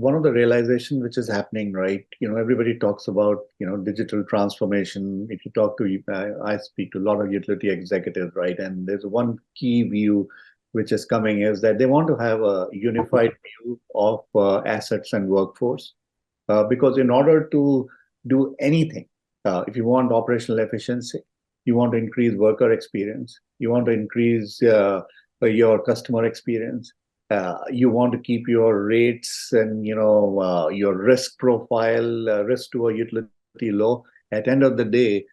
one of the realization which is happening, right? Everybody talks about, digital transformation. If you talk to, I speak to a lot of utility executives, right? And there's one key view which is coming is that they want to have a unified view of assets and workforce. Because in order to do anything, if you want operational efficiency, you want to increase worker experience, you want to increase your customer experience, you want to keep your rates and your risk profile, risk to a utility low. At the end of the day,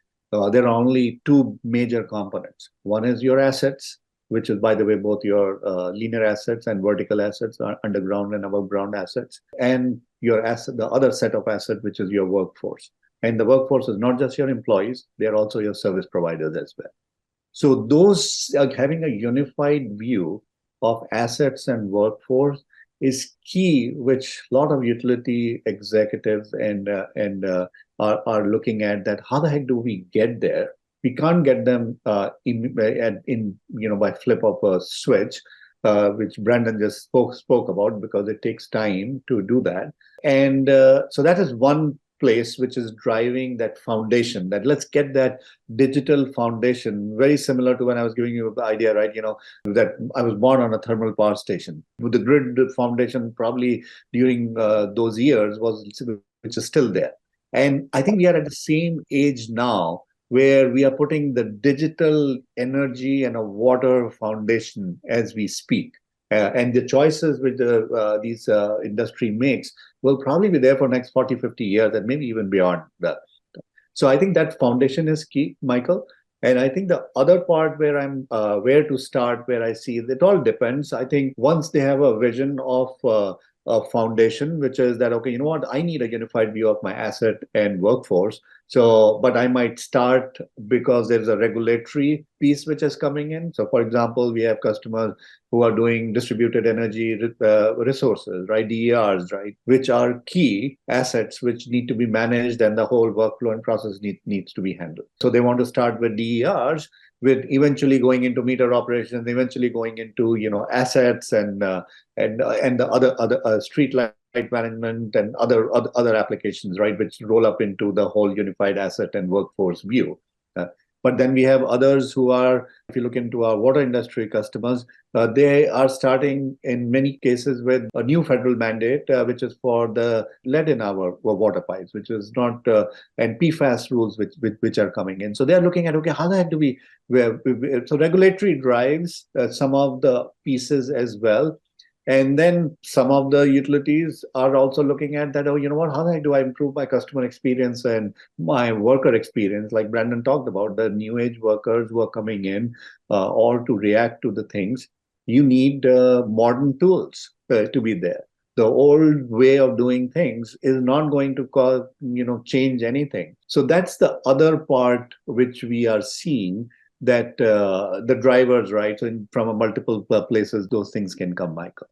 there are only two major components. One is your assets, which is, by the way, both your linear assets and vertical assets, are underground and above ground assets, and your asset, the other set of assets, which is your workforce. And the workforce is not just your employees; they are also your service providers as well. So those having a unified view of assets and workforce is key, which a lot of utility executives are looking at. That how the heck do we get there? We can't get them in by flip of a switch, which Brandon just spoke about, because it takes time to do that. And so that is one place which is driving that foundation, that let's get that digital foundation, very similar to when I was giving you the idea, right? That I was born on a thermal power station. With the grid foundation, probably during those years, which is still there. And I think we are at the same age now, where we are putting the digital energy and a water foundation as we speak. And the choices which these industry makes will probably be there for next 40, 50 years, and maybe even beyond that. So I think that foundation is key, Michael. And I think the other part where where to start, where I see it all depends. I think once they have a vision of a foundation, which is that, okay, you know what, I need a unified view of my asset and workforce. So, but I might start because there's a regulatory piece which is coming in. So, for example, we have customers who are doing distributed energy resources, right? DERs, right? Which are key assets which need to be managed, and the whole workflow and process needs to be handled. So they want to start with DERs, with eventually going into meter operations, eventually going into assets and the other street light management and other applications, right, which roll up into the whole unified asset and workforce view. But then we have others who are, if you look into our water industry customers, they are starting in many cases with a new federal mandate, which is for the lead in our water pipes, which is not, and PFAS rules which are coming in. So they are looking at, okay, how the heck do we so regulatory drives some of the pieces as well. And then some of the utilities are also looking at that, oh, you know what, how the heck do I improve my customer experience and my worker experience? Like Brandon talked about, the new age workers who are coming in, or to react to the things, you need modern tools to be there. The old way of doing things is not going to change anything. So that's the other part which we are seeing, that the drivers, right? So from a multiple places, those things can come, Michael.